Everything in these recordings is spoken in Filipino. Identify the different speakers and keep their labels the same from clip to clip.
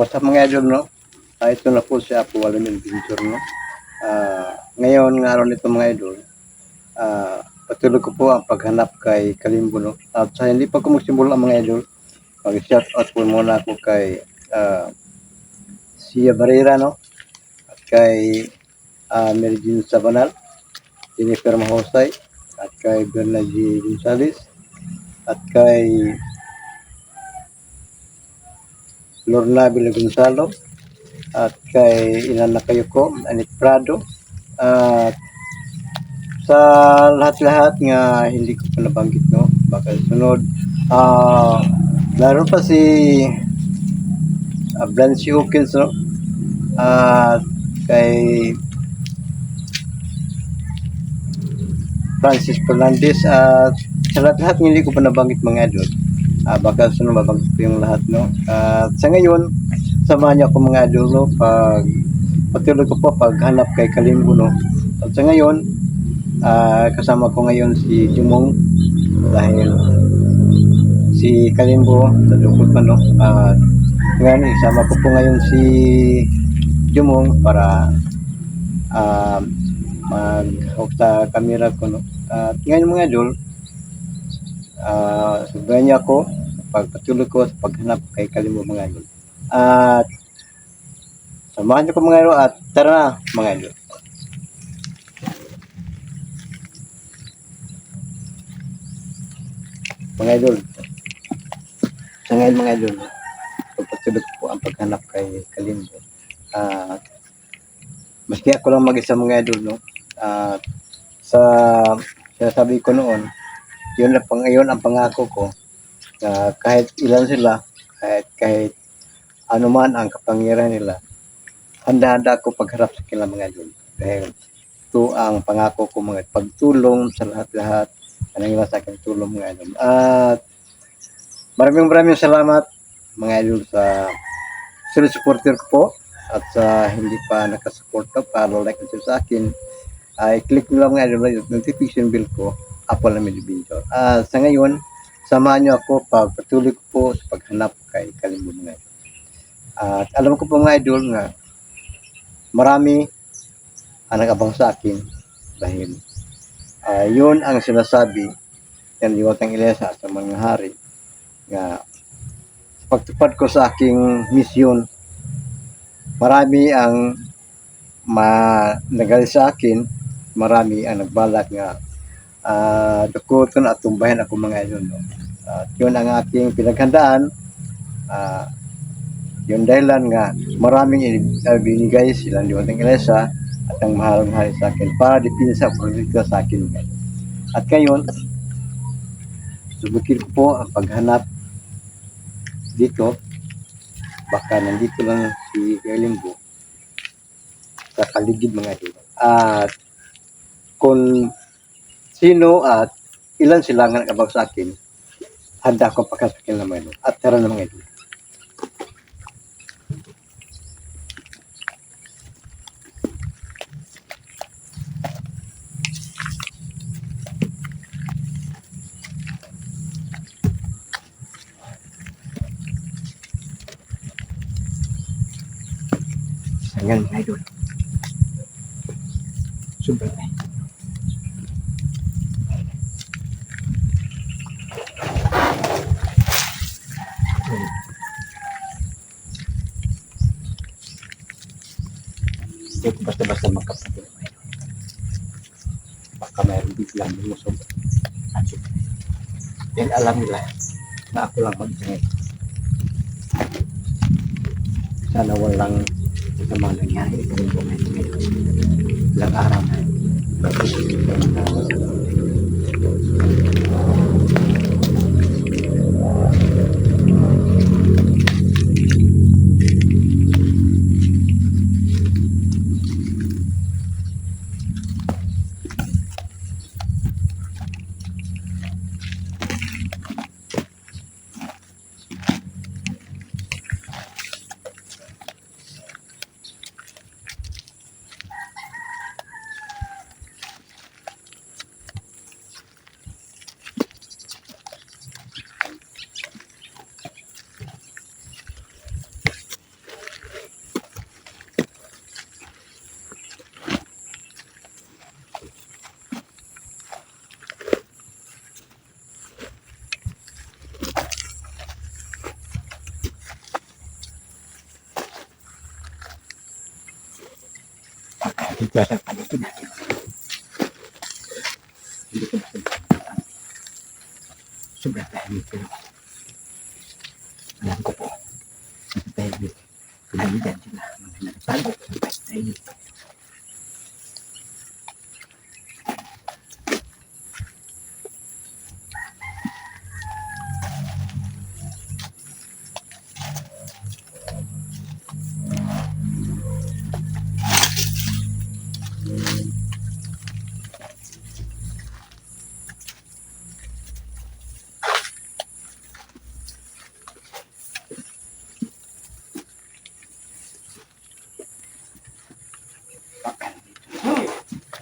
Speaker 1: what's up mga idol, no? Ito na po si Apo Walamin Pintor, no? Ngayon nga araw nito mga idol, patuloy ko po ang paghanap kay Kalimbo, no? At sa hindi pa ko magsimulan mga idol, mag-shout out po muna ako kay Sia Barrera, no? At kay Mary Jean Sabanal, Jennifer Mahosay, at kay Bernardi Gonzales, at kay Lorna Villa Gonzalo, at kay Inana Kayuko, Anit Prado, at sa lahat-lahat nga hindi ko pa nabanggit, no? Baka sunod. Laro pa si Blancy Hawkins, no? At kay Francis Fernandez, at sa lahat-lahat hindi ko pa nabanggit mga idol. Baka sunod mabanggit ko yung lahat, no? At sa ngayon, samahan niyo ako mga idol, no? Patuloy ko po paghanap kay Kalimbo, no? At sa ngayon, kasama ko ngayon si Jumong dahil si Kalimbo nadukot pa, no? Ngayon, isama ko po ngayon si Jumong para mag-hook sa camera ko, no? At ngayon mga idol, subayan niya ako pagpatuloy ko sa paghanap kay Kalimbo mga idol. At samahan niyo ko mga idol, at tara na mga idol. Mga idol, sa ngayon mga idol, pagpatuloy ko po ang paghanap kay Kalimbo. Maski ako lang mag-isa mga idol, no? Sa sinasabi ko noon, yun ang pangako ko, kahit ilan sila, kahit ano man ang kapangyarihan nila, handa-handa ako pagharap sa kanila mga idol. Dahil ito ang pangako ko, mga pagtulong sa lahat-lahat na nangyayari sa akin, tulong mga idol. At maraming salamat mga idol sa solid supporter ko po, at sa hindi pa nakasuporta, follow, like, and share sa akin, i-click nyo lang mga idol yung notification bell ko, Apo Walamin Pintor. Sa ngayon, samahan nyo ako pagpatuloy ko po sa paghanap kay Kalimbo mga idol. At alam ko po mga idol nga marami ang nag-abang sa akin dahil yun ang sinasabi ng Diwatang Ilesa sa mga hari nga sa pagtupad ko sa aking misyon, marami ang nagali sa akin, marami ang nagbalak nga dukuton at tumbahin ako mga idol, no? At yun ang aking pinaghandaan. Yung dahilan nga maraming binigay silang Diwatang Ilesa at ang mahal sa akin para dipinsa proyekto sa akin. At ngayon, subukin ko po ang paghanap dito. Baka nandito lang si Kalimbo sa paligid mga idol. At kung sino at ilan sila nga nag-abang sa akin, handa akong pagkasakin na mga idol. At tara na mga idol. Ayan mga idol. Super. Ito basta-basta magkapatid mga idol. Baka mayroon biglang lumusog. Yan alam nila na ako lang mag-ingay. Sana walang sama nangyari ito rin po ngayon. Ilang araw na.
Speaker 2: Kahit nasa paligid natin. Hindi ko masabi. Sobrang tahimik pero alam ko po. Nasa tahimik. Pinalitan sila. Mga nagtago. Tahimik.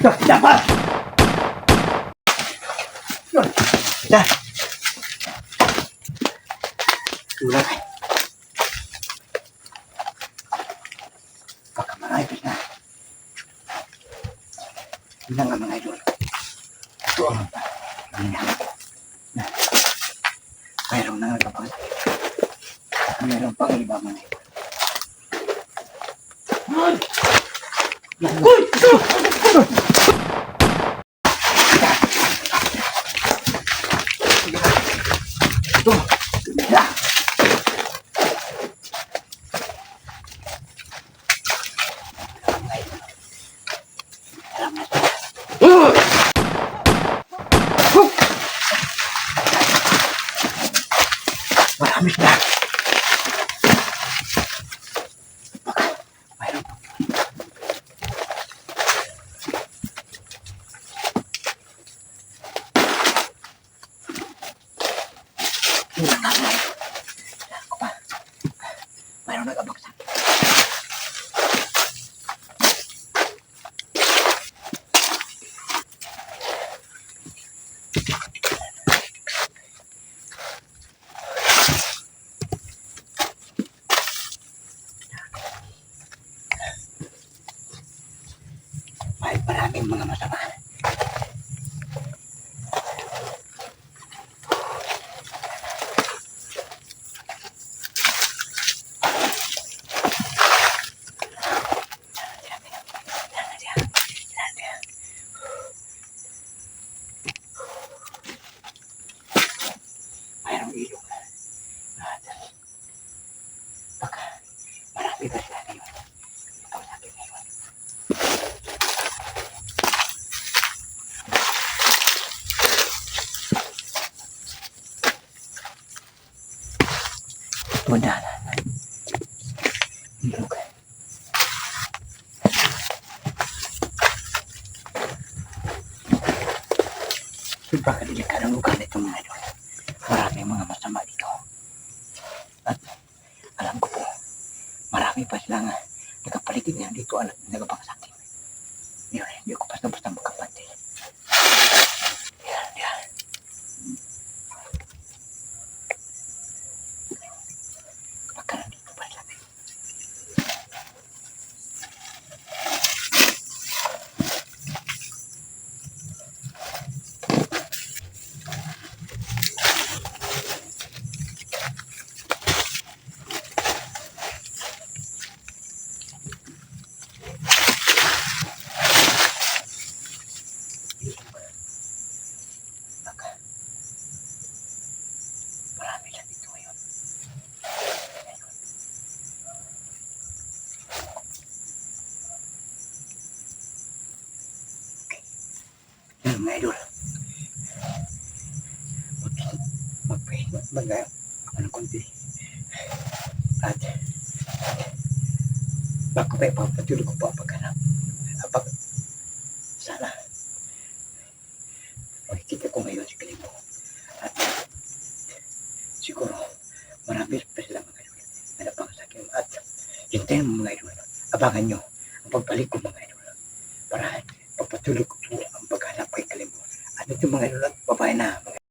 Speaker 2: Dapat! Dah. Ulang. Baka marami na. Ilang nga mga idol. Ito ang hinahanap ko. Na. Mayroong nangagapang. Mayroong pang iba mga idol. Uy! Marami na. Mayroon. Ilang na. Mayroon nagabagsak. May maraming mga masama. Mayroong ilog. Baka marami ba sila ngayon? Ikaw sabi ngayon. Tudanan. Ilog. Napakadelikadong lugar nito mga idol. Maraming mga masama dito. At alam ko po, marami pa silang nakapaligid niya dito at nagabangsakin. Yun, hindi ko basta-basta makapantay. Yan. Baka nandito pa sila. Marami lang dito ngayon. Yan mga idol. Magpahinga ako ng konti. At baka pa ipapatuloy ko pa paghanap. Sana makikita ko ngayon si Kalimbo. At siguro marami pa sila mga idol na napangasakin. At hintayin mo mga idol. Abangan nyo ang pagbalik ko mga idol. Para pagpatuloy ko ang paghanap kay Kalimbo. At ito mga idol, babae na mga